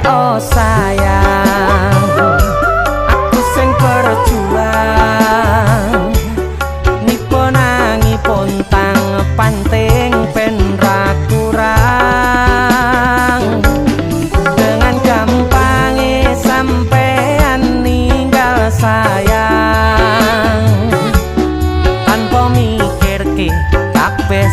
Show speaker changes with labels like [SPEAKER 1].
[SPEAKER 1] oh sayang, aku sing berjuang nipo nangipun tang panting ben ra kurang. Dengan gampangnya sampean ninggal sayang tanpa mikir ke kabeh